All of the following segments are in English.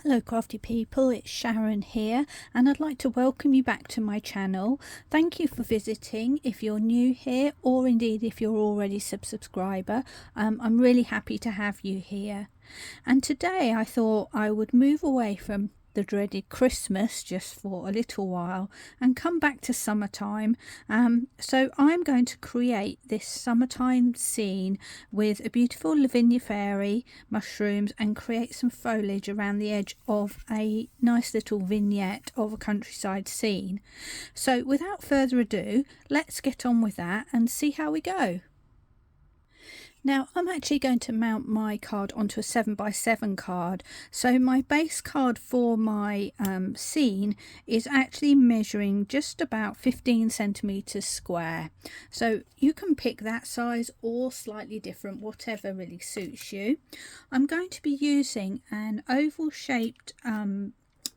Hello crafty people, it's Sharon here and I'd like to welcome you back to my channel. Thank you for visiting if you're new here, or indeed if you're already a subscriber. I'm really happy to have you here. And today I thought I would move away from the dreaded Christmas just for a little while and come back to summertime. So I'm going to create this summertime scene with a beautiful Lavinia fairy, mushrooms, and create some foliage around the edge of a nice little vignette of a countryside scene. So without further ado, let's get on with that and see how we go. Now I'm actually going to mount my card onto a 7x7 card, so my base card for my scene is actually measuring just about 15 centimeters square. So you can pick that size or slightly different, whatever really suits you. I'm going to be using an oval shaped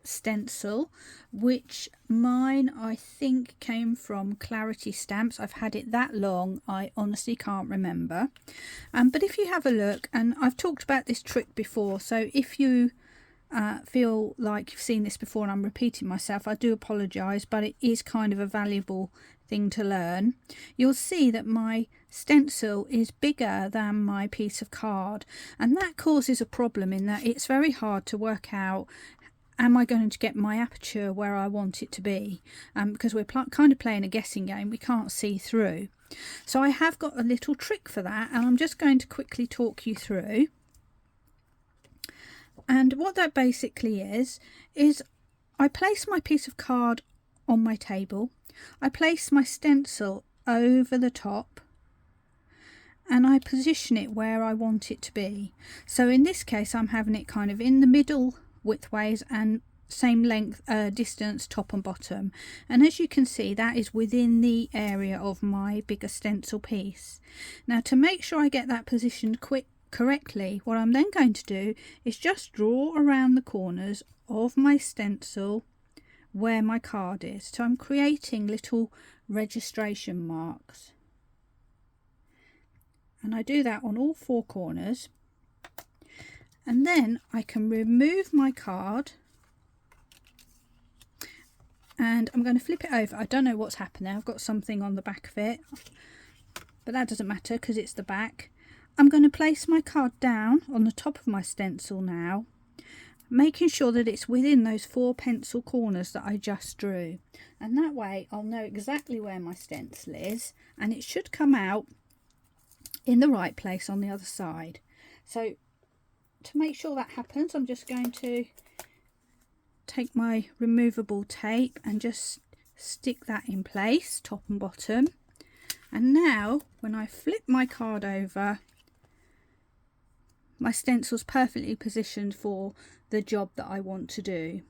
stencil, which mine I think came from Clarity Stamps. I've had it that long I honestly can't remember, but if you have a look, and I've talked about this trick before, so if you feel like you've seen this before and I'm repeating myself, I do apologize, but it is kind of a valuable thing to learn. You'll see that my stencil is bigger than my piece of card, and that causes a problem in that it's very hard to work out, am I going to get my aperture where I want it to be? Because we're kind of playing a guessing game, we can't see through. So I have got a little trick for that, and I'm just going to quickly talk you through. And what that basically is I place my piece of card on my table, I place my stencil over the top, and I position it where I want it to be. So in this case I'm having it kind of in the middle widthways and same length distance top and bottom, and as you can see that is within the area of my bigger stencil piece. Now to make sure I get that positioned correctly, what I'm then going to do is just draw around the corners of my stencil where my card is. So I'm creating little registration marks, and I do that on all four corners. And then I can remove my card, and I'm going to flip it over. I don't know what's happened there. I've got something on the back of it, but that doesn't matter because it's the back. I'm going to place my card down on the top of my stencil now, making sure that it's within those four pencil corners that I just drew. And that way I'll know exactly where my stencil is, and it should come out in the right place on the other side. So to make sure that happens, I'm just going to take my removable tape and just stick that in place, top and bottom. And now when I flip my card over, my stencil's perfectly positioned for the job that I want to do.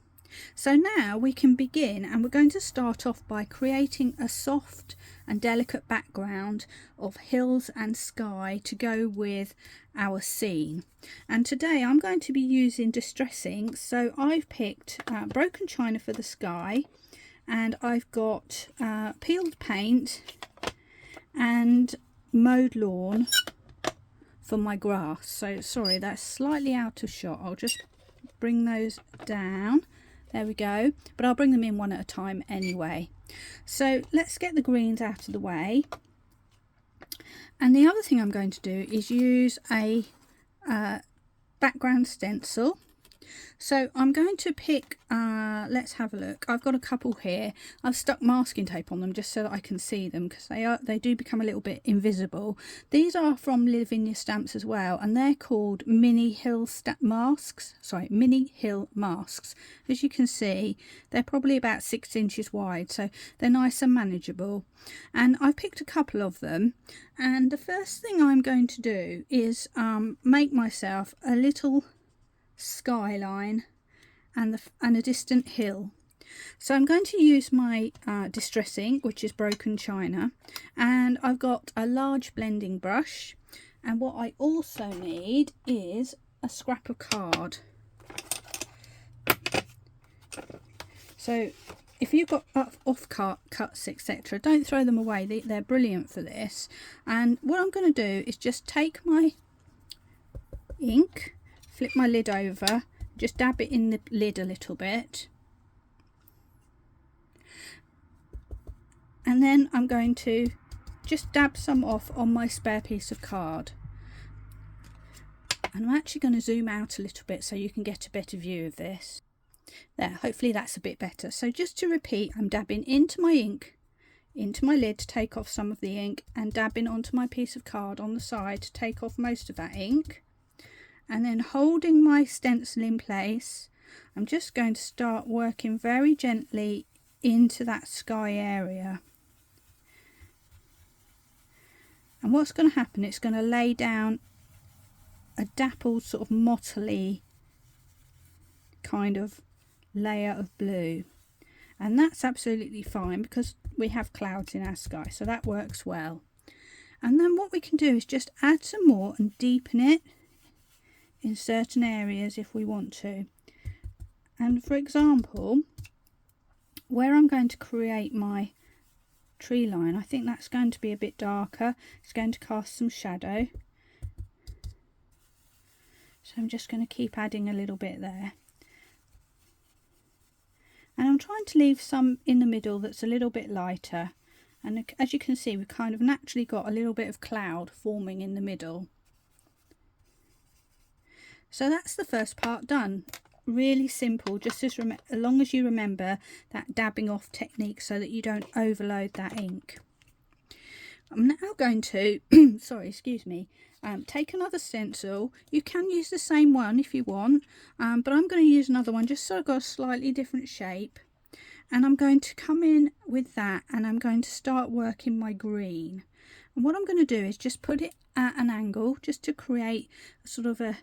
So now we can begin, and we're going to start off by creating a soft and delicate background of hills and sky to go with our scene. And today I'm going to be using distress ink, so I've picked broken china for the sky, and I've got peeled paint and mowed lawn for my grass. So sorry, that's slightly out of shot. I'll just bring those down. There we go, but I'll bring them in one at a time anyway. So let's get the greens out of the way. And the other thing I'm going to do is use a background stencil. So I'm going to pick, let's have a look. I've got a couple here. I've stuck masking tape on them just so that I can see them, because they do become a little bit invisible. These are from Lavinia Stamps as well, and they're called mini hill masks. As you can see, they're probably about 6 inches wide, so they're nice and manageable. And I've picked a couple of them, and the first thing I'm going to do is make myself a little skyline and a distant hill. So I'm going to use my distress ink, which is broken china, and I've got a large blending brush, and what I also need is a scrap of card. So if you've got off cuts etc., don't throw them away, they're brilliant for this. And what I'm going to do is just take my ink, flip my lid over, just dab it in the lid a little bit. And then I'm going to just dab some off on my spare piece of card. And I'm actually going to zoom out a little bit so you can get a better view of this. There, hopefully that's a bit better. So just to repeat, I'm dabbing into my ink, into my lid to take off some of the ink, and dabbing onto my piece of card on the side to take off most of that ink. And then holding my stencil in place, I'm just going to start working very gently into that sky area. And what's going to happen, it's going to lay down a dappled sort of mottly kind of layer of blue. And that's absolutely fine because we have clouds in our sky, so that works well. And then what we can do is just add some more and deepen it in certain areas if we want to. And for example, where I'm going to create my tree line, I think that's going to be a bit darker. It's going to cast some shadow. So I'm just going to keep adding a little bit there. And I'm trying to leave some in the middle that's a little bit lighter. And as you can see, we've kind of naturally got a little bit of cloud forming in the middle. So that's the first part done. Really simple, just as long as you remember that dabbing off technique so that you don't overload that ink. I'm now going to, take another stencil. You can use the same one if you want, but I'm going to use another one just so I've got a slightly different shape. And I'm going to come in with that and I'm going to start working my green. And what I'm going to do is just put it at an angle just to create sort of a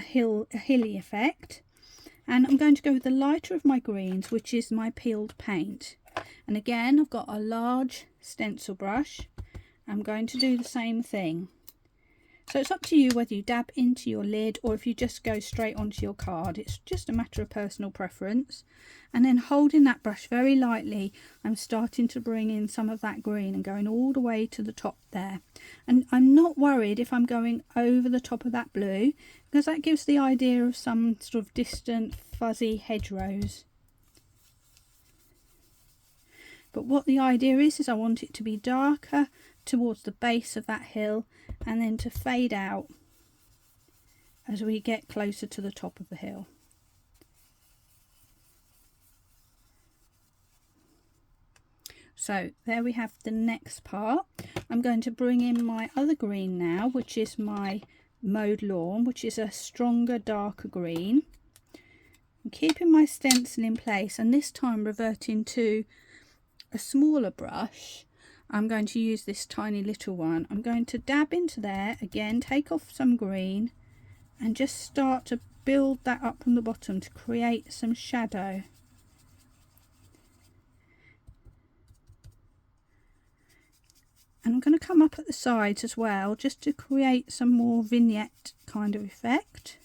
hilly effect. And I'm going to go with the lighter of my greens, which is my peeled paint. And again, I've got a large stencil brush. I'm going to do the same thing. So it's up to you whether you dab into your lid or if you just go straight onto your card. It's just a matter of personal preference. And then holding that brush very lightly, I'm starting to bring in some of that green and going all the way to the top there. And I'm not worried if I'm going over the top of that blue, because that gives the idea of some sort of distant fuzzy hedgerows. But what the idea is I want it to be darker towards the base of that hill and then to fade out as we get closer to the top of the hill. So there we have the next part. I'm going to bring in my other green now, which is my mowed lawn, which is a stronger, darker green. I'm keeping my stencil in place and this time reverting to a smaller brush. I'm going to use this tiny little one. I'm going to dab into there again, take off some green and just start to build that up from the bottom to create some shadow. And I'm going to come up at the sides as well just to create some more vignette kind of effect.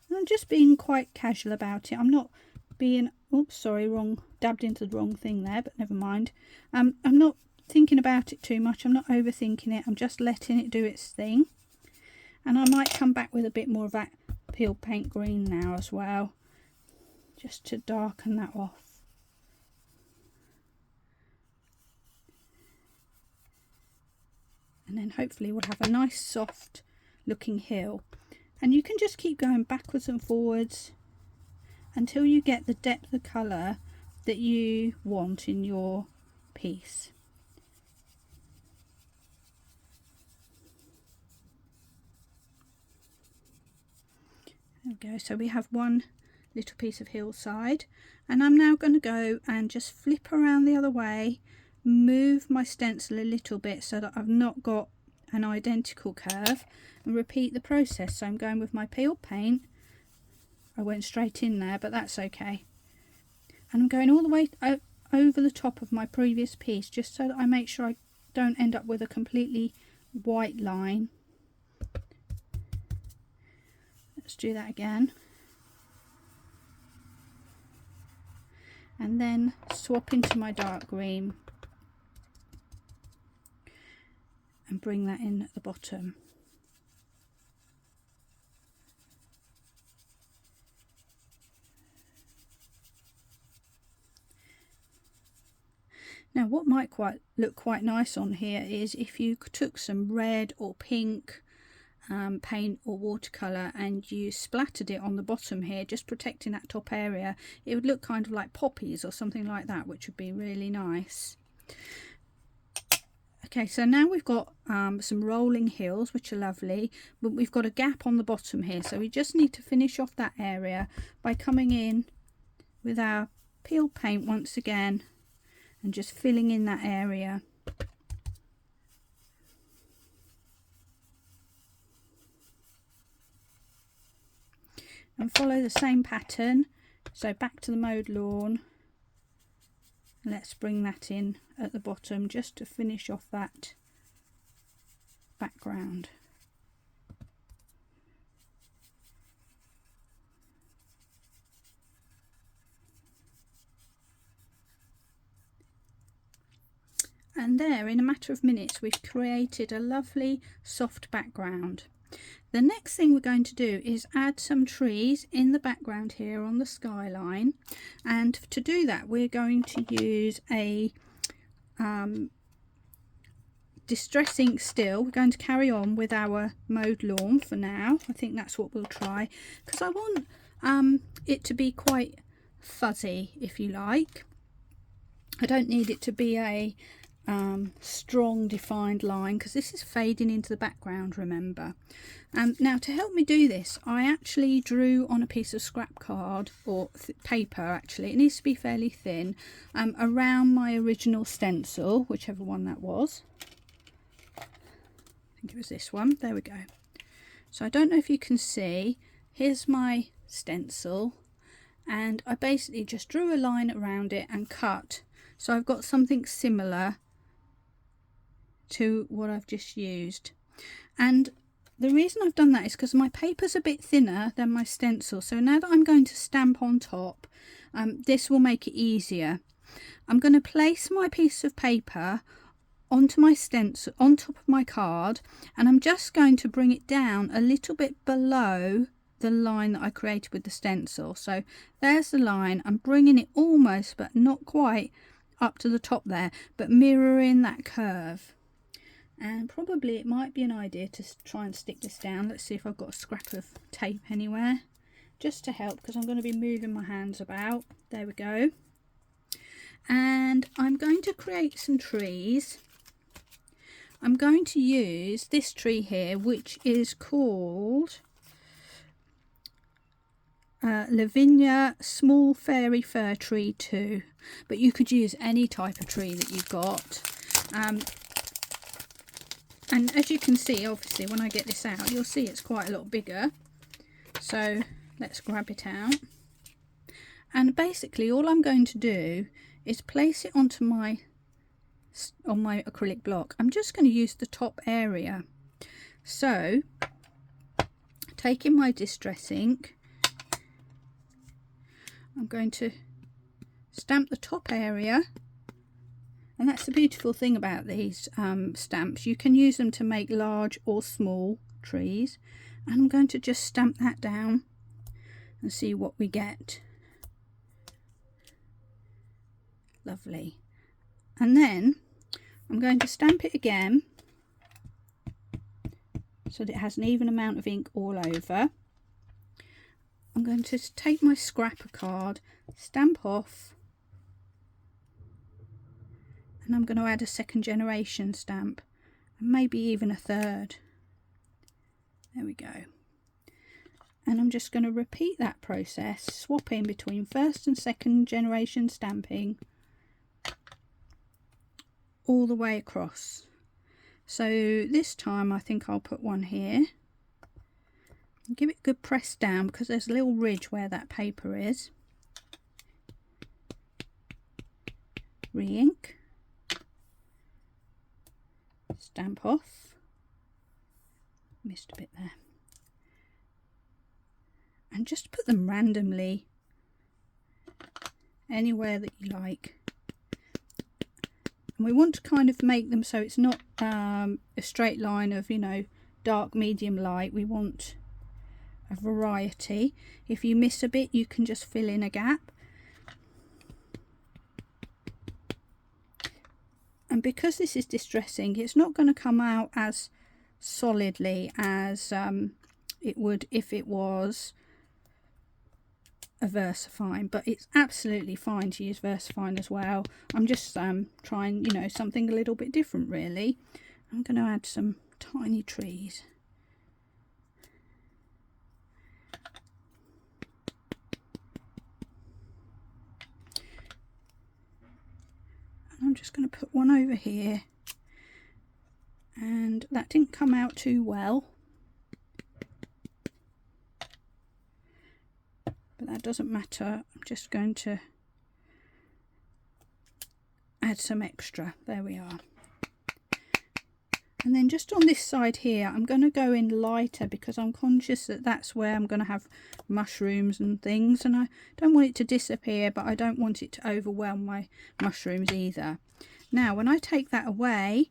And I'm just being quite casual about it. I'm not being, oops, sorry, dabbed into the wrong thing there, but never mind. I'm not thinking about it too much. I'm not overthinking it. I'm just letting it do its thing. And I might come back with a bit more of that peeled paint green now as well, just to darken that off. And then hopefully we'll have a nice soft looking hill. And you can just keep going backwards and forwards until you get the depth of colour that you want in your piece. There we go. So we have one little piece of hillside, and I'm now going to go and just flip around the other way, move my stencil a little bit so that I've not got an identical curve, and repeat the process. So I'm going with my peeled paint. I went straight in there, but that's okay. And I'm going all the way over the top of my previous piece just so that I make sure I don't end up with a completely white line. Let's do that again. And then swap into my dark green and bring that in at the bottom. Now what might look quite nice on here is if you took some red or pink paint or watercolour and you splattered it on the bottom here, just protecting that top area. It would look kind of like poppies or something like that, which would be really nice. Okay, so now we've got some rolling hills, which are lovely, but we've got a gap on the bottom here, so we just need to finish off that area by coming in with our peeled paint once again and just filling in that area. And follow the same pattern, so back to the mowed lawn. Let's bring that in at the bottom just to finish off that background. And there, in a matter of minutes, we've created a lovely soft background. The next thing we're going to do is add some trees in the background here on the skyline, and to do that we're going to use a distress ink still. We're going to carry on with our mowed lawn for now. I think that's what we'll try, because I want it to be quite fuzzy, if you like. I don't need it to be a strong defined line, because this is fading into the background, remember. Now to help me do this, I actually drew on a piece of scrap card, or paper actually, it needs to be fairly thin, around my original stencil, whichever one that was. I think it was this one. There we go. So I don't know if you can see, here's my stencil, and I basically just drew a line around it and cut, so I've got something similar to what I've just used. And the reason I've done that is because my paper's a bit thinner than my stencil, so now that I'm going to stamp on top, this will make it easier. I'm going to place my piece of paper onto my stencil, on top of my card, and I'm just going to bring it down a little bit below the line that I created with the stencil. So there's the line. I'm bringing it almost, but not quite, up to the top there, but mirroring that curve. And probably it might be an idea to try and stick this down. Let's see if I've got a scrap of tape anywhere, just to help, because I'm going to be moving my hands about. There we go. And I'm going to create some trees. I'm going to use this tree here, which is called Lavinia Small Fairy Fir Tree 2, but you could use any type of tree that you've got. And as you can see, obviously when I get this out, you'll see it's quite a lot bigger. So let's grab it out, and basically all I'm going to do is place it onto my acrylic block. I'm just going to use the top area. So taking my distress ink, I'm going to stamp the top area. And that's the beautiful thing about these stamps. You can use them to make large or small trees. And I'm going to just stamp that down and see what we get. Lovely. And then I'm going to stamp it again so that it has an even amount of ink all over. I'm going to take my scrapper card, stamp off, and I'm going to add a second generation stamp, and maybe even a third. There we go. And I'm just going to repeat that process, swapping between first and second generation stamping all the way across. So this time I think I'll put one here. Give it a good press down, because there's a little ridge where that paper is. Re-ink. Stamp off. Missed a bit there. And just put them randomly anywhere that you like. And we want to kind of make them so it's not a straight line of, you know, dark, medium, light. We want a variety. If you miss a bit, you can just fill in a gap. and because this is distressing, it's not going to come out as solidly as it would if it was a VersaFine, but it's absolutely fine to use VersaFine as well. I'm just trying, you know, something a little bit different really. I'm going to add some tiny trees. And I'm just going to put one over here, and that didn't come out too well, but that doesn't matter. I'm just going to add some extra. There we are. And then just on this side here, I'm going to go in lighter because I'm conscious that that's where I'm going to have mushrooms and things, and I don't want it to disappear, but I don't want it to overwhelm my mushrooms either. Now when I take that away,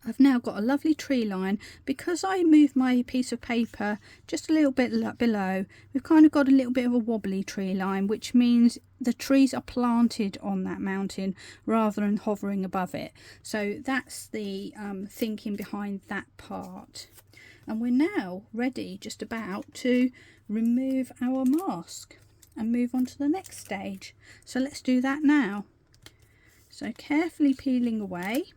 I've now got a lovely tree line. Because I moved my piece of paper just a little bit below, we've kind of got a little bit of a wobbly tree line, which means the trees are planted on that mountain rather than hovering above it. So that's the thinking behind that part. And we're now ready just about to remove our mask and move on to the next stage. So let's do that now. So carefully peeling away.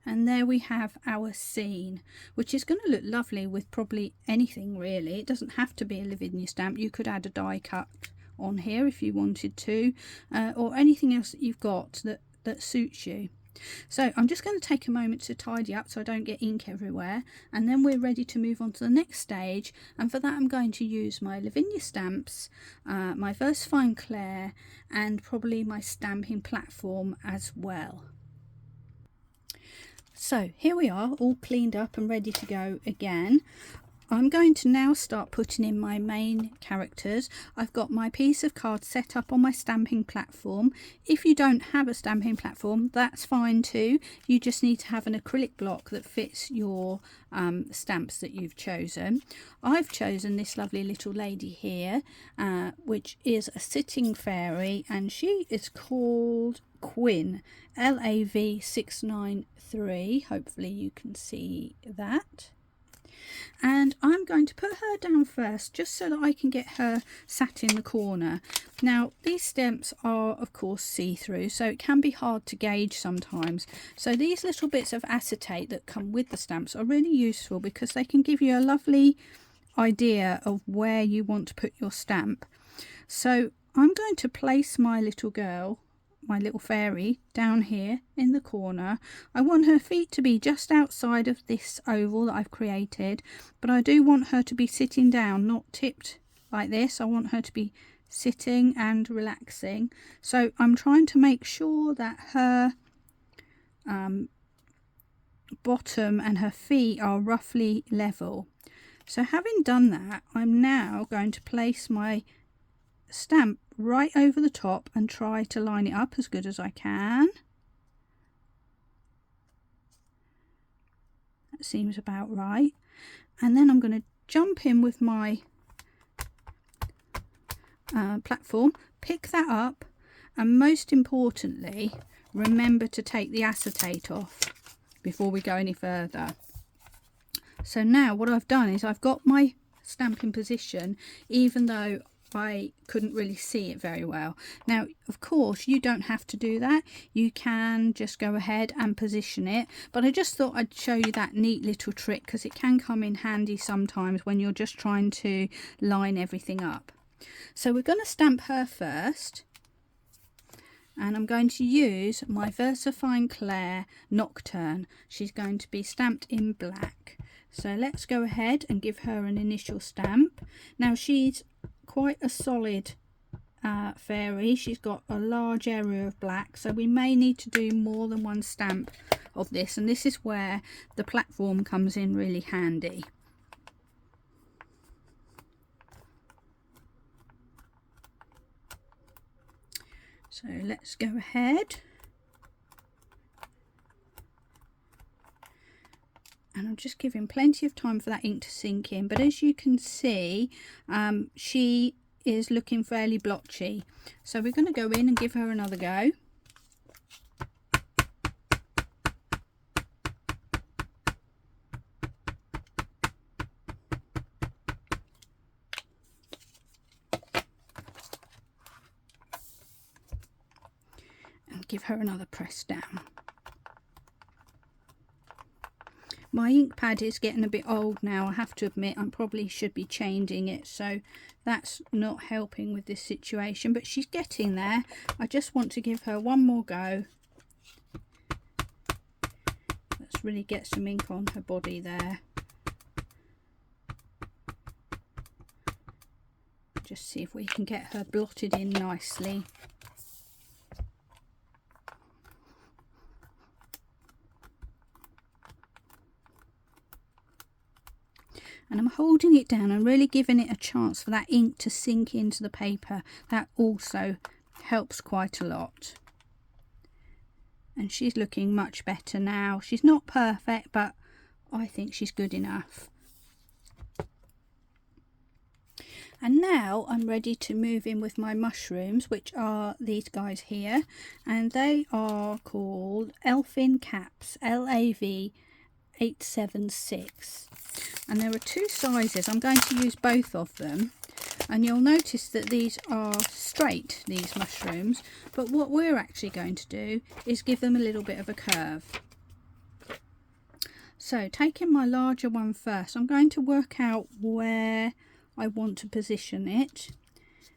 And there we have our scene, which is going to look lovely with probably anything really. It doesn't have to be a Lavinia stamp. You could add a die cut on here if you wanted to, or anything else that you've got that suits you. So I'm just going to take a moment to tidy up so I don't get ink everywhere, and then we're ready to move on to the next stage. And for that I'm going to use my Lavinia stamps, my VersaFine Clair, and probably my stamping platform as well. So here we are, all cleaned up and ready to go again. I'm going to now start putting in my main characters. I've got my piece of card set up on my stamping platform. If you don't have a stamping platform, that's fine too. You just need to have an acrylic block that fits your stamps that you've chosen. I've chosen this lovely little lady here, which is a sitting fairy, and she is called Quinn, LAV693. Hopefully you can see that. And I'm going to put her down first just so that I can get her sat in the corner. Now these stamps are of course see-through, so it can be hard to gauge sometimes. So these little bits of acetate that come with the stamps are really useful because they can give you a lovely idea of where you want to put your stamp. So I'm going to place my little girl, my little fairy, down here in the corner. I want her feet to be just outside of this oval that I've created, but I do want her to be sitting down, not tipped like this. I want her to be sitting and relaxing. So I'm trying to make sure that her bottom and her feet are roughly level. So having done that, I'm now going to place my stamp right over the top and try to line it up as good as I can. That seems about right. And then I'm going to jump in with my platform, pick that up, and most importantly, remember to take the acetate off before we go any further. So now what I've done is I've got my stamp in position, even though I couldn't really see it very well. Now of course you don't have to do that, you can just go ahead and position it, but I just thought I'd show you that neat little trick because it can come in handy sometimes when you're just trying to line everything up. So we're going to stamp her first, and I'm going to use my VersaFine Clair Nocturne. She's going to be stamped in black. So let's go ahead and give her an initial stamp. Now she's quite a solid fairy. She's got a large area of black, so we may need to do more than one stamp of this, and this is where the platform comes in really handy. So let's go ahead and I'm just giving plenty of time for that ink to sink in, but as you can see, she is looking fairly blotchy. So we're going to go in and give her another go. And give her another press down. My ink pad is getting a bit old now, I have to admit. I probably should be changing it, so that's not helping with this situation, but she's getting there. I just want to give her one more go. Let's really get some ink on her body there. Just see if we can get her blotted in nicely. And I'm holding it down and really giving it a chance for that ink to sink into the paper. That also helps quite a lot. And she's looking much better now. She's not perfect, but I think she's good enough. And now I'm ready to move in with my mushrooms, which are these guys here. And they are called Elfin Caps, LAV 876. And there are two sizes. I'm going to use both of them, and you'll notice that these are straight, these mushrooms, but what we're actually going to do is give them a little bit of a curve. So taking my larger one first, I'm going to work out where I want to position it,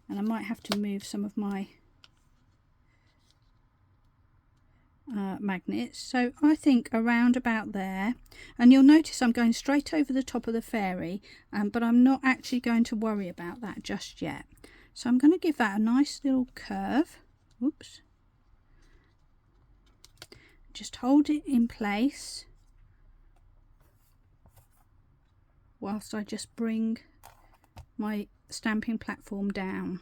and I might have to move some of my magnets. So I think around about there, and you'll notice I'm going straight over the top of the fairy, but I'm not actually going to worry about that just yet. So I'm going to give that a nice little curve. Oops. Just hold it in place whilst I just bring my stamping platform down.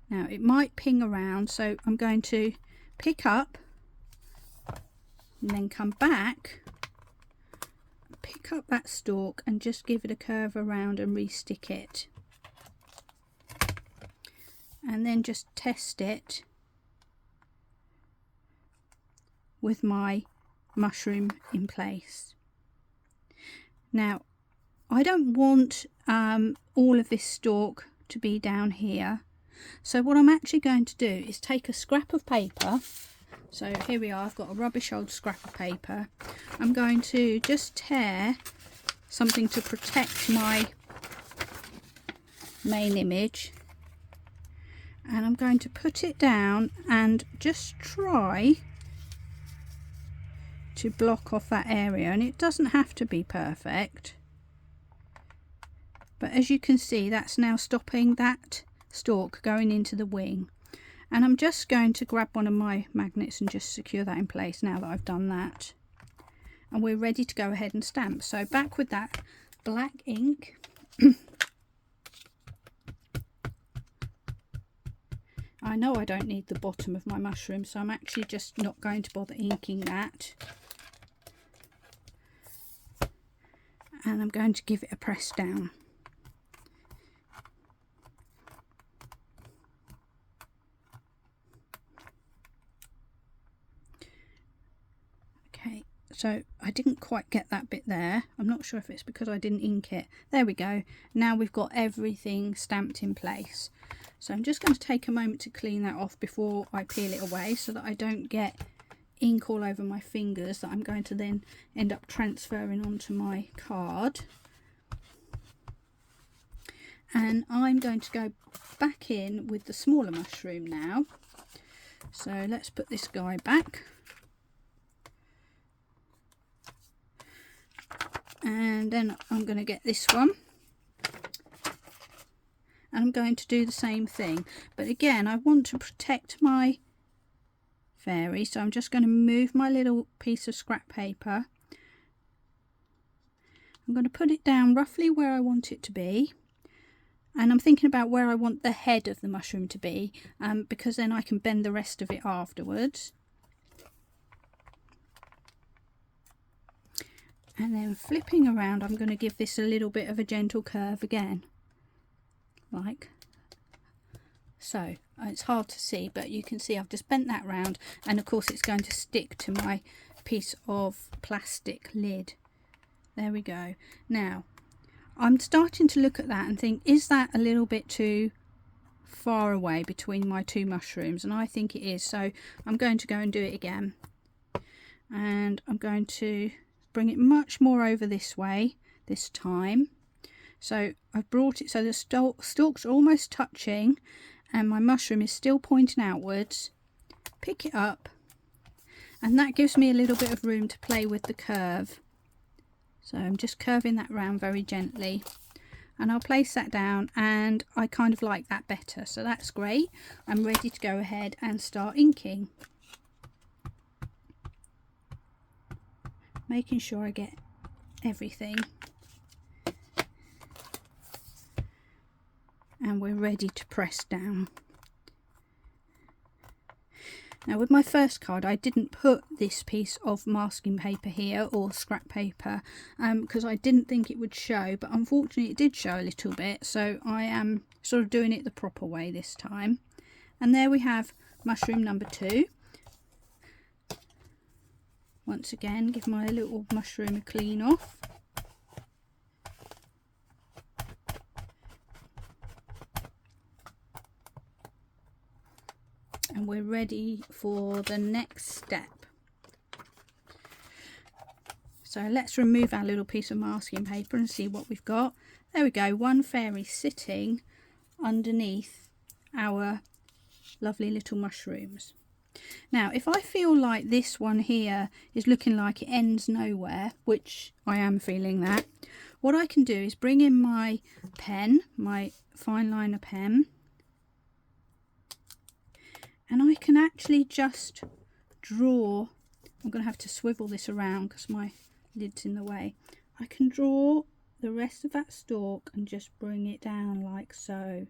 Now it might ping around, so I'm going to pick up and then come back, pick up that stalk and just give it a curve around and re-stick it, and then just test it with my mushroom in place. Now I don't want all of this stalk to be down here. So what I'm actually going to do is take a scrap of paper. So here we are, I've got a rubbish old scrap of paper. I'm going to just tear something to protect my main image. And I'm going to put it down and just try to block off that area. And it doesn't have to be perfect. But as you can see, that's now stopping that stalk going into the wing. And I'm just going to grab one of my magnets and just secure that in place now that I've done that. And we're ready to go ahead and stamp. So back with that black ink. I know I don't need the bottom of my mushroom, so I'm actually just not going to bother inking that. And I'm going to give it a press down. Okay, so I didn't quite get that bit there. I'm not sure if it's because I didn't ink it. There we go. Now we've got everything stamped in place. So I'm just going to take a moment to clean that off before I peel it away, so that I don't get ink all over my fingers that I'm going to then end up transferring onto my card. And I'm going to go back in with the smaller mushroom now. So let's put this guy back. And then I'm going to get this one. And I'm going to do the same thing. But again, I want to protect my fairy. So I'm just going to move my little piece of scrap paper. I'm going to put it down roughly where I want it to be. And I'm thinking about where I want the head of the mushroom to be, because then I can bend the rest of it afterwards. And then flipping around, I'm going to give this a little bit of a gentle curve again, like so. It's hard to see, but you can see I've just bent that round, and of course it's going to stick to my piece of plastic lid. There we go. Now I'm starting to look at that and think, is that a little bit too far away between my two mushrooms? And I think it is, so I'm going to go and do it again, and I'm going to bring it much more over this way this time. So I've brought it so the stalks are almost touching and my mushroom is still pointing outwards. Pick it up, and that gives me a little bit of room to play with the curve. So I'm just curving that round very gently, and I'll place that down, and I kind of like that better, so that's great. I'm ready to go ahead and start inking, making sure I get everything, and we're ready to press down. Now with my first card I didn't put this piece of masking paper here, or scrap paper, because I didn't think it would show, but unfortunately it did show a little bit, so I am sort of doing it the proper way this time. And there we have mushroom number 2. Once again, give my little mushroom a clean off. And we're ready for the next step. So let's remove our little piece of masking paper and see what we've got. There we go, one fairy sitting underneath our lovely little mushrooms. Now if I feel like this one here is looking like it ends nowhere, which I am feeling that, what I can do is bring in my pen, my fine liner pen, and I can actually just draw. I'm going to have to swivel this around because my lid's in the way. I can draw the rest of that stalk and just bring it down like so.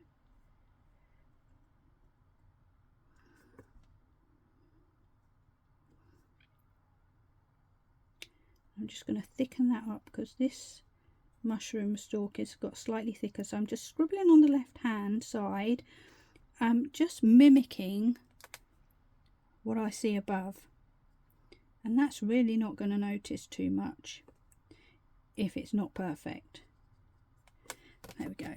I'm just going to thicken that up because this mushroom stalk has got slightly thicker, so I'm just scribbling on the left hand side, just mimicking what I see above, and that's really not going to notice too much if it's not perfect. There we go.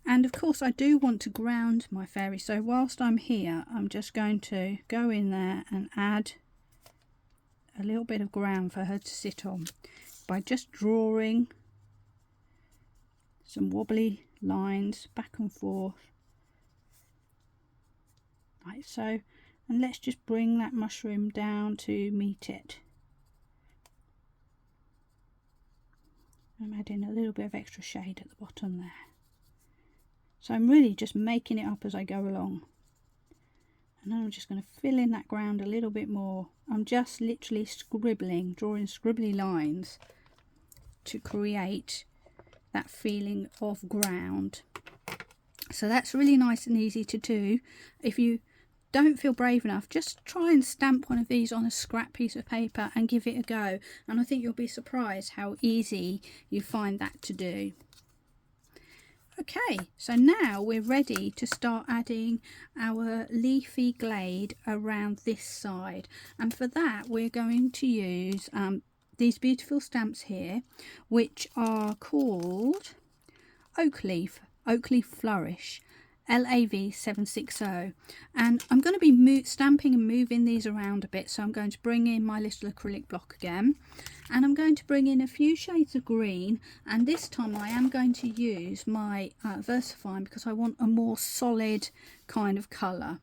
And of course I do want to ground my fairy, so whilst I'm here I'm just going to go in there and add a little bit of ground for her to sit on by just drawing some wobbly lines back and forth like so. And let's just bring that mushroom down to meet it. I'm adding a little bit of extra shade at the bottom there. So I'm really just making it up as I go along. And then I'm just going to fill in that ground a little bit more. I'm just literally scribbling, drawing scribbly lines to create that feeling of ground. So that's really nice and easy to do. If you don't feel brave enough, just try and stamp one of these on a scrap piece of paper and give it a go, and I think you'll be surprised how easy you find that to do. Okay, so now we're ready to start adding our leafy glade around this side, and for that we're going to use these beautiful stamps here, which are called Oak Leaf Flourish, LAV 760, and I'm going to be stamping and moving these around a bit, so I'm going to bring in my little acrylic block again, and I'm going to bring in a few shades of green, and this time I am going to use my VersaFine because I want a more solid kind of colour,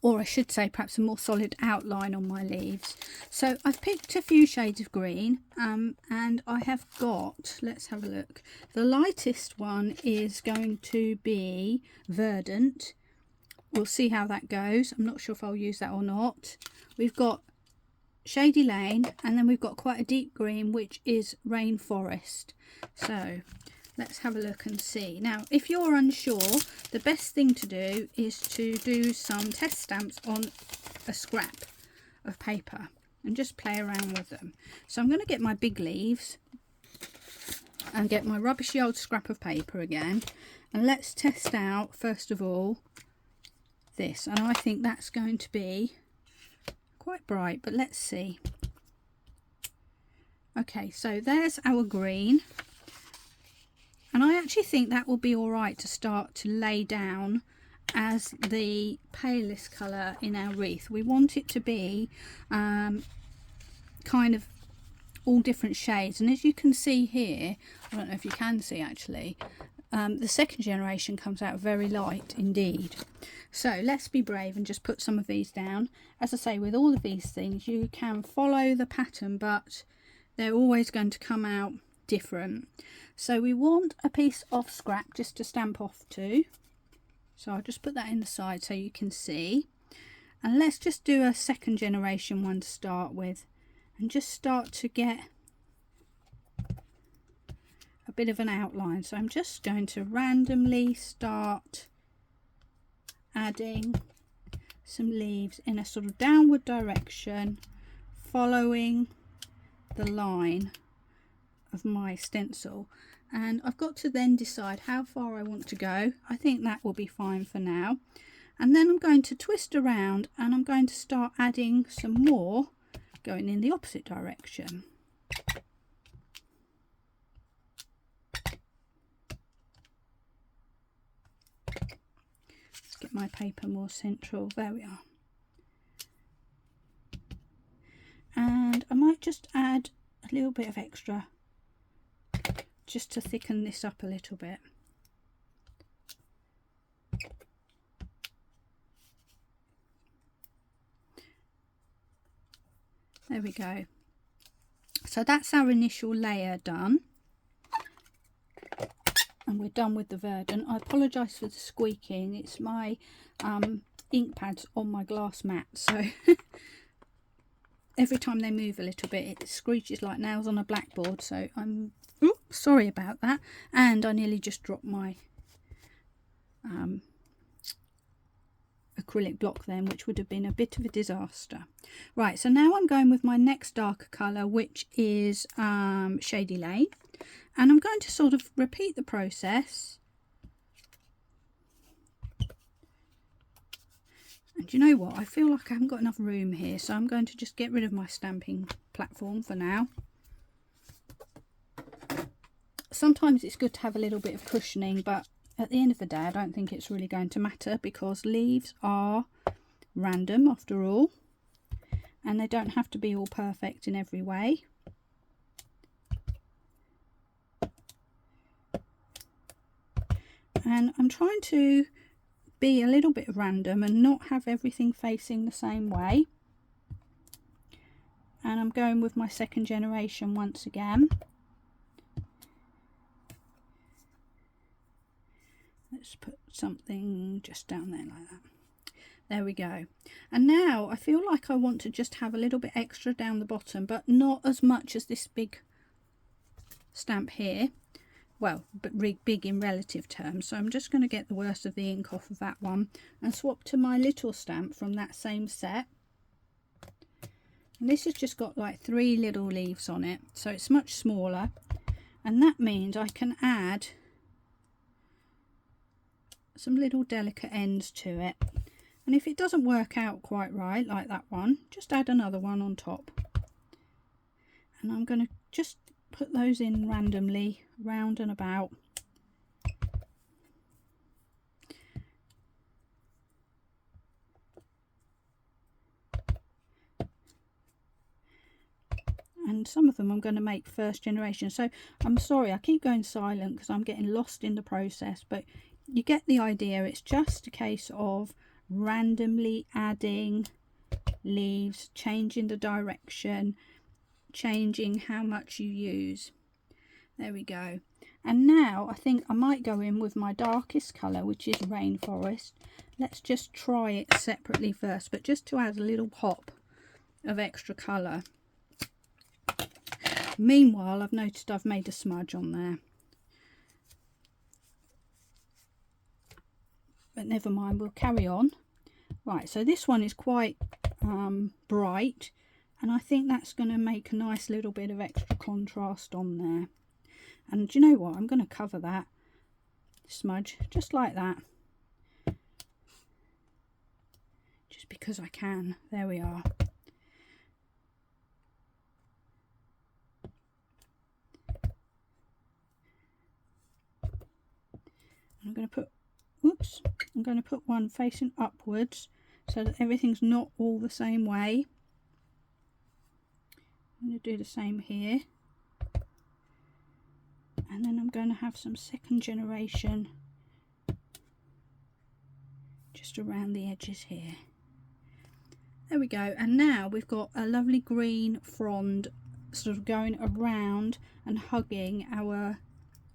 or I should say perhaps a more solid outline on my leaves. So I've picked a few shades of green, and I have got, let's have a look, the lightest one is going to be Verdant. We'll see how that goes. I'm not sure if I'll use that or not. We've got Shady Lane, and then we've got quite a deep green, which is Rainforest. So let's have a look and see. Now, if you're unsure, the best thing to do is to do some test stamps on a scrap of paper and just play around with them. So I'm going to get my big leaves, and get my rubbishy old scrap of paper again, and let's test out first of all this. And I think that's going to be quite bright, but let's see. Okay, so there's our green, and I actually think that will be all right to start to lay down as the palest colour in our wreath. We want it to be kind of all different shades, and as you can see here, I don't know if you can see actually, the second generation comes out very light indeed. So let's be brave and just put some of these down. As I say, with all of these things you can follow the pattern, but they're always going to come out different. So we want a piece of scrap just to stamp off to, so I'll just put that in the side so you can see. And let's just do a second generation one to start with, and just start to get a bit of an outline. So I'm just going to randomly start adding some leaves in a sort of downward direction, following the line of my stencil. And I've got to then decide how far I want to go. I think that will be fine for now. And then I'm going to twist around and I'm going to start adding some more going in the opposite direction. Let's get my paper more central. There we are. And I might just add a little bit of extra just to thicken this up a little bit. There we go. So that's our initial layer done, and we're done with the verdant. I apologise for the squeaking, it's my ink pads on my glass mat, so every time they move a little bit it screeches like nails on a blackboard, so I'm sorry about that. And I nearly just dropped my acrylic block then, which would have been a bit of a disaster. Right, so now I'm going with my next darker colour, which is Shady Lane, and I'm going to sort of repeat the process. And you know what, I feel like I haven't got enough room here, so I'm going to just get rid of my stamping platform for now. Sometimes it's good to have a little bit of cushioning, but at the end of the day I don't think it's really going to matter, because leaves are random after all, and they don't have to be all perfect in every way. And I'm trying to be a little bit random and not have everything facing the same way. And I'm going with my second generation once again. Let's put something just down there like that. There we go. And now I feel like I want to just have a little bit extra down the bottom, but not as much as this big stamp here. Well, but big in relative terms. So I'm just going to get the worst of the ink off of that one and swap to my little stamp from that same set. And this has just got like 3 little leaves on it, so it's much smaller, and that means I can add some little delicate ends to it. And if it doesn't work out quite right, like that one, just add another one on top. And I'm going to just put those in randomly round and about. And some of them I'm going to make first generation. So I'm sorry, I keep going silent because I'm getting lost in the process, but you get the idea. It's just a case of randomly adding leaves, changing the direction, changing how much you use. There we go. And now I think I might go in with my darkest colour, which is Rainforest. Let's just try it separately first, but just to add a little pop of extra colour. Meanwhile, I've noticed I've made a smudge on there. But never mind, we'll carry on. Right, so this one is quite bright, and I think that's going to make a nice little bit of extra contrast on there. And do you know what? I'm going to cover that smudge just like that, just because I can. There we are. I'm going to put, whoops, I'm going to put one facing upwards so that everything's not all the same way. I'm going to do the same here. And then I'm going to have some second generation just around the edges here. There we go. And now we've got a lovely green frond sort of going around and hugging our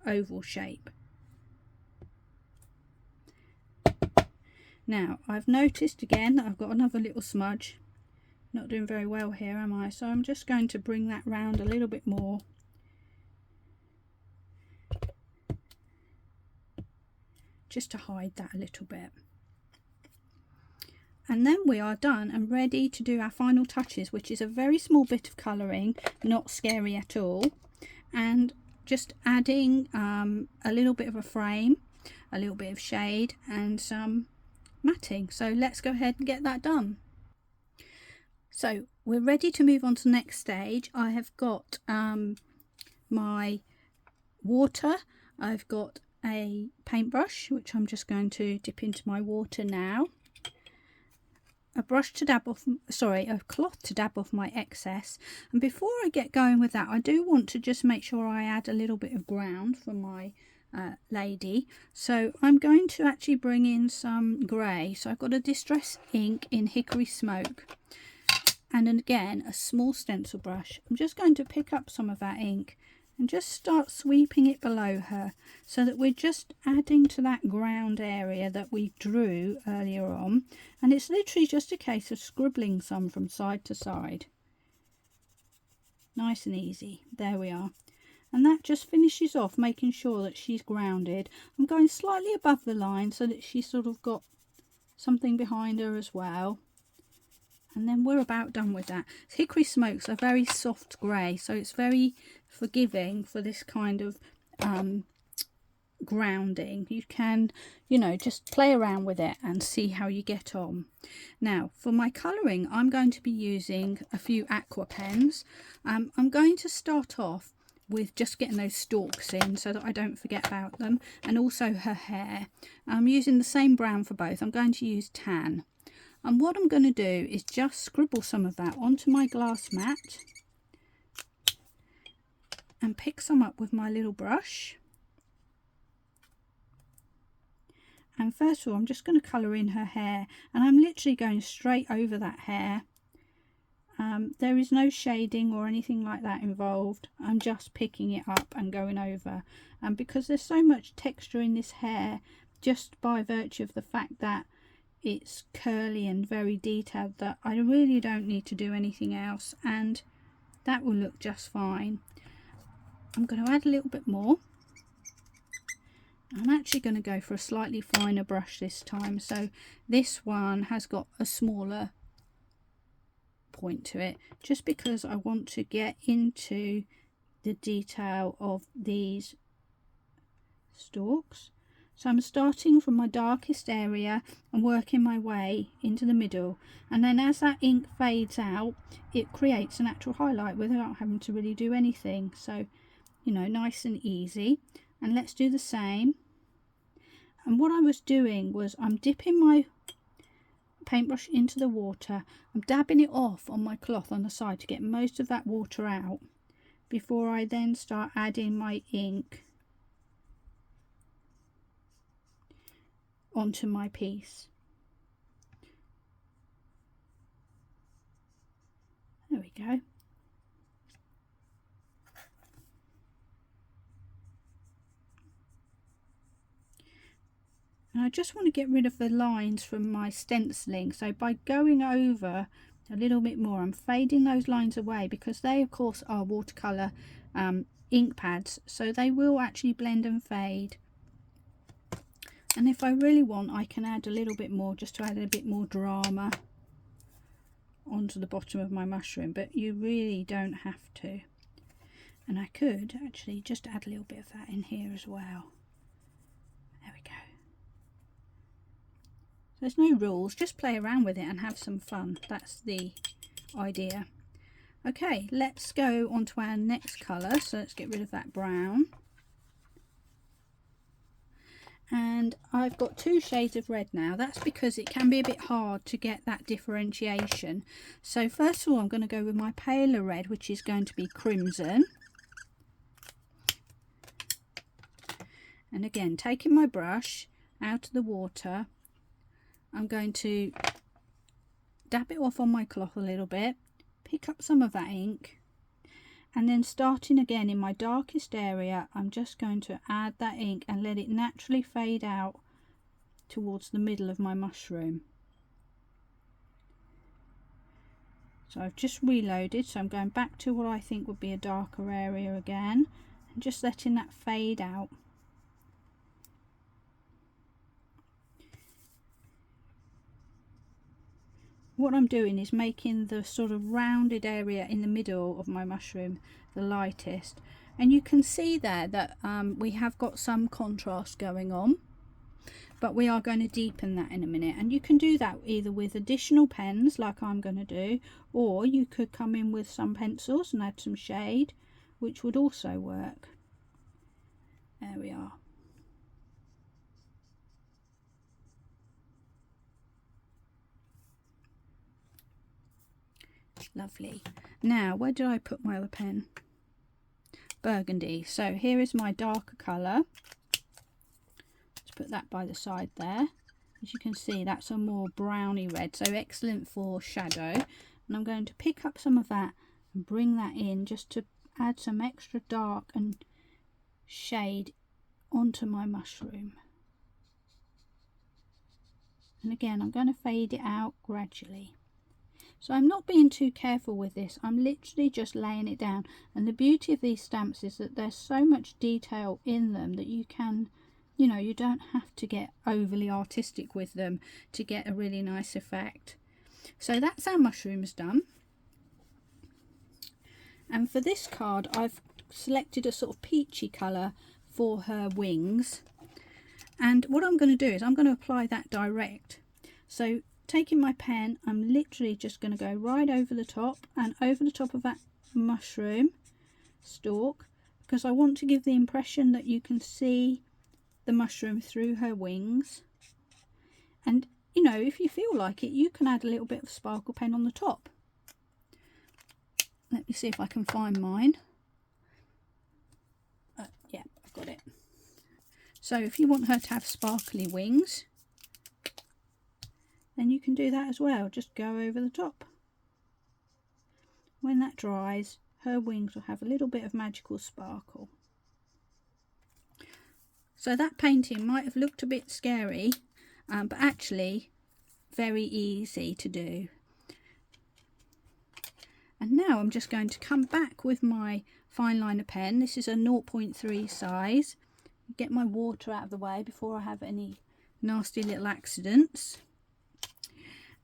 oval shape. Now I've noticed again that I've got another little smudge. Not doing very well here, am I? So I'm just going to bring that round a little bit more. Just to hide that a little bit. And then we are done and ready to do our final touches, which is a very small bit of colouring, not scary at all, and just adding a little bit of a frame, a little bit of shade and some matting. So let's go ahead and get that done. So we're ready to move on to the next stage. I have got my water, I've got a paintbrush which I'm just going to dip into my water now, a brush to dab off, sorry, a cloth to dab off my excess. And before I get going with that, I do want to just make sure I add a little bit of ground for my lady. So I'm going to actually bring in some grey. So I've got a distress ink in Hickory Smoke, and again a small stencil brush. I'm just going to pick up some of that ink and just start sweeping it below her, so that we're just adding to that ground area that we drew earlier on. And it's literally just a case of scribbling some from side to side. Nice and easy. There we are. And that just finishes off making sure that she's grounded. I'm going slightly above the line so that she's sort of got something behind her as well. And then we're about done with that. Hickory Smoke's a very soft grey, so it's very forgiving for this kind of grounding. You can, you know, just play around with it and see how you get on. Now for my colouring, I'm going to be using a few aqua pens. I'm going to start off with just getting those stalks in so that I don't forget about them, and also her hair. I'm using the same brown for both. I'm going to use tan. And what I'm going to do is just scribble some of that onto my glass mat and pick some up with my little brush. And first of all, I'm just going to colour in her hair, and I'm literally going straight over that hair. There is no shading or anything like that involved. I'm just picking it up and going over. And because there's so much texture in this hair, just by virtue of the fact that it's curly and very detailed, that I really don't need to do anything else, and that will look just fine. I'm going to add a little bit more. I'm actually going to go for a slightly finer brush this time, so this one has got a smaller point to it, just because I want to get into the detail of these stalks. So I'm starting from my darkest area and working my way into the middle, and then as that ink fades out, it creates a natural highlight without having to really do anything. So, you know, nice and easy. And let's do the same. And what I was doing was I'm dipping my paintbrush into the water, I'm dabbing it off on my cloth on the side to get most of that water out before I then start adding my ink onto my piece. There we go. And I just want to get rid of the lines from my stenciling, so by going over a little bit more, I'm fading those lines away, because they of course are watercolour ink pads, so they will actually blend and fade. And if I really want, I can add a little bit more just to add a bit more drama onto the bottom of my mushroom, but you really don't have to. And I could actually just add a little bit of that in here as well. There we go. There's no rules, just play around with it and have some fun. That's the idea. Okay, let's go on to our next colour. So let's get rid of that brown. And I've got 2 shades of red now. That's because it can be a bit hard to get that differentiation. So first of all, I'm going to go with my paler red, which is going to be crimson. And again, taking my brush out of the water, I'm going to dab it off on my cloth a little bit, pick up some of that ink, and then starting again in my darkest area, I'm just going to add that ink and let it naturally fade out towards the middle of my mushroom. So I've just reloaded, so I'm going back to what I think would be a darker area again, and just letting that fade out. What I'm doing is making the sort of rounded area in the middle of my mushroom the lightest, and you can see there that we have got some contrast going on, but we are going to deepen that in a minute. And you can do that either with additional pens like I'm going to do, or you could come in with some pencils and add some shade, which would also work. There we are. Lovely. Now, where did I put my other pen? Burgundy. So here is my darker colour. Let's put that by the side there. As you can see, that's a more browny red, so excellent for shadow. And I'm going to pick up some of that and bring that in just to add some extra dark and shade onto my mushroom. And again, I'm going to fade it out gradually. So I'm not being too careful with this, I'm literally just laying it down. And the beauty of these stamps is that there's so much detail in them that you can, you know, you don't have to get overly artistic with them to get a really nice effect. So that's our mushrooms done. And for this card, I've selected a sort of peachy colour for her wings. And what I'm going to do is I'm going to apply that direct. So taking my pen, I'm literally just going to go right over the top and over the top of that mushroom stalk, because I want to give the impression that you can see the mushroom through her wings. And you know, if you feel like it, you can add a little bit of sparkle pen on the top. Let me see if I can find mine. Yeah, I've got it. So if you want her to have sparkly wings, then you can do that as well. Just go over the top. When that dries, her wings will have a little bit of magical sparkle. So that painting might have looked a bit scary, but actually very easy to do. And now I'm just going to come back with my fine liner pen. This is a 0.3 size. Get my water out of the way before I have any nasty little accidents.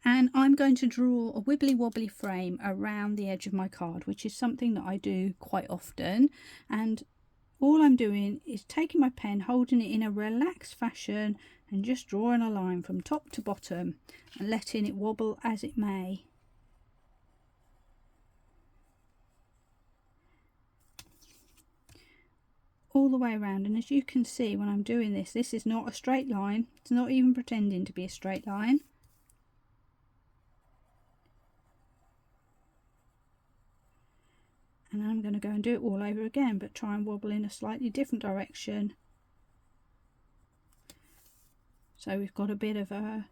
And I'm going to draw a wibbly wobbly frame around the edge of my card, which is something that I do quite often. And all I'm doing is taking my pen, holding it in a relaxed fashion and just drawing a line from top to bottom and letting it wobble as it may. All the way around. And as you can see when I'm doing this, this is not a straight line. It's not even pretending to be a straight line. And I'm going to go and do it all over again, but try and wobble in a slightly different direction. So we've got a bit of a,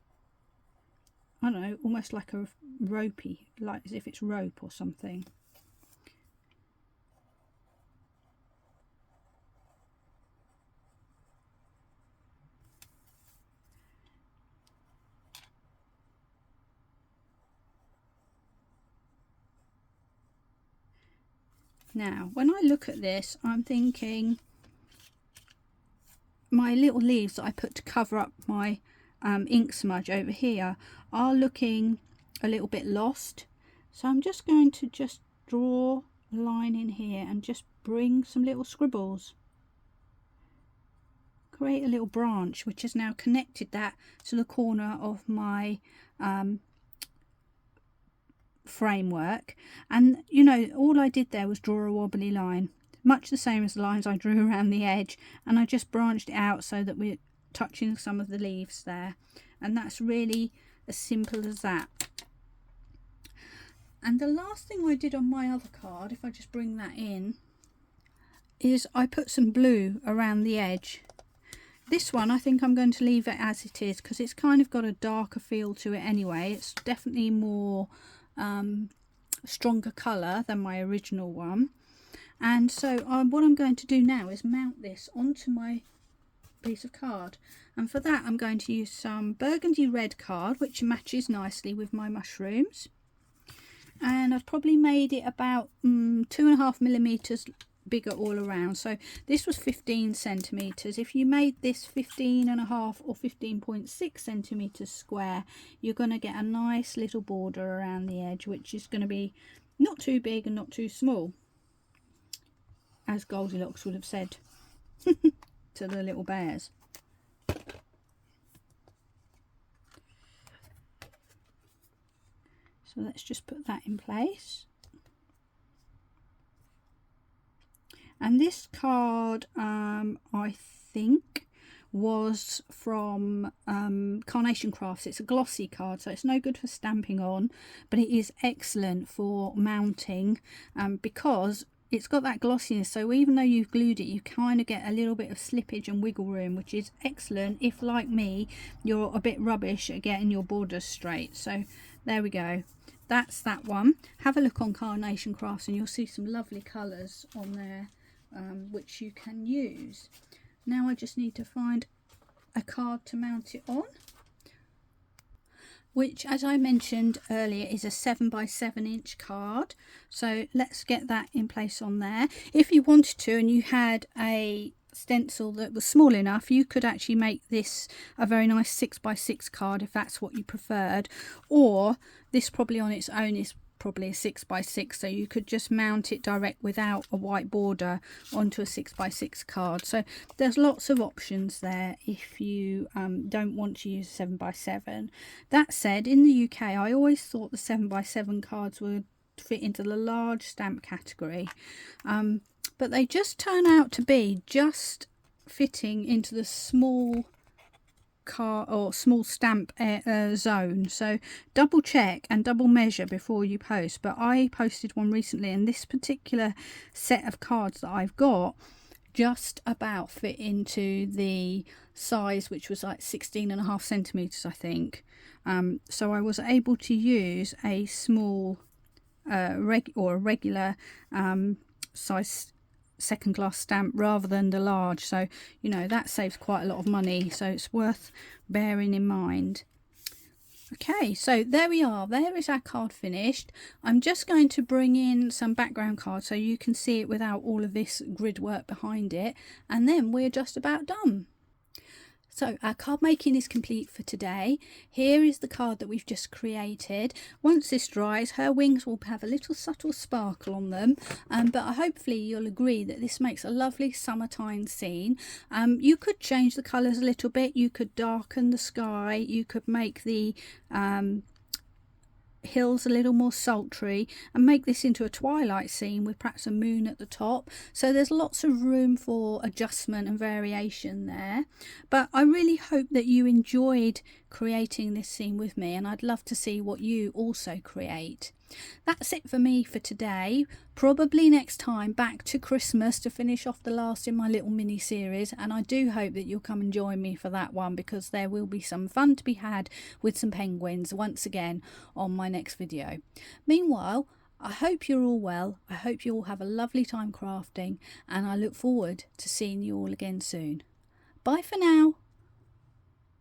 I don't know, almost like a ropey, like as if it's rope or something. Now, when I look at this, I'm thinking my little leaves that I put to cover up my ink smudge over here are looking a little bit lost. So I'm just going to draw a line in here and just bring some little scribbles. Create a little branch which has now connected that to the corner of my framework. And you know, all I did there was draw a wobbly line, much the same as the lines I drew around the edge, and I just branched it out so that we're touching some of the leaves there. And that's really as simple as that. And the last thing I did on my other card, if I just bring that in, is I put some blue around the edge. This one I think I'm going to leave it as it is because it's kind of got a darker feel to it anyway. It's definitely more stronger colour than my original one. And so what I'm going to do now is mount this onto my piece of card, and for that I'm going to use some burgundy red card which matches nicely with my mushrooms, and I've probably made it about 2.5 millimeters bigger all around. So this was 15 centimeters. If you made this 15.5 or 15.6 centimeters square, you're going to get a nice little border around the edge, which is going to be not too big and not too small, as Goldilocks would have said to the little bears. So let's just put that in place. And this card I think was from Carnation Crafts. It's a glossy card, so it's no good for stamping on, but it is excellent for mounting because it's got that glossiness, so even though you've glued it, you kind of get a little bit of slippage and wiggle room, which is excellent if, like me, you're a bit rubbish at getting your borders straight. So there we go. That's that one. Have a look on Carnation Crafts and you'll see some lovely colours on there which you can use. Now I just need to find a card to mount it on, which, as I mentioned earlier, is a 7x7 inch card. So let's get that in place on there. If you wanted to and you had a stencil that was small enough, you could actually make this a very nice 6x6 card if that's what you preferred, or this probably on its own is probably a 6x6, so you could just mount it direct without a white border onto a 6x6 card. So there's lots of options there if you don't want to use 7x7. That said, in the UK I always thought the 7x7 cards would fit into the large stamp category, but they just turn out to be just fitting into the small card or small stamp zone. So double check and double measure before you post. But I posted one recently, and this particular set of cards that I've got just about fit into the size, which was like 16.5 centimeters, I think. So I was able to use a small regular size second class stamp rather than the large, so you know that saves quite a lot of money, so it's worth bearing in mind. Okay, so there we are. There is our card finished. I'm just going to bring in some background cards so you can see it without all of this grid work behind it, and then we're just about done. So our card making is complete for today. Here is the card that we've just created. Once this dries, her wings will have a little subtle sparkle on them, but hopefully you'll agree that this makes a lovely summertime scene. You could change the colours a little bit. You could darken the sky. You could make the hills a little more sultry and make this into a twilight scene with perhaps a moon at the top. So there's lots of room for adjustment and variation there, but I really hope that you enjoyed creating this scene with me, and I'd love to see what you also create. That's it for me for today. Probably next time back to Christmas to finish off the last in my little mini series, and I do hope that you'll come and join me for that one, because there will be some fun to be had with some penguins once again on my next video. Meanwhile, I hope you're all well. I hope you all have a lovely time crafting, and I look forward to seeing you all again soon. Bye for now.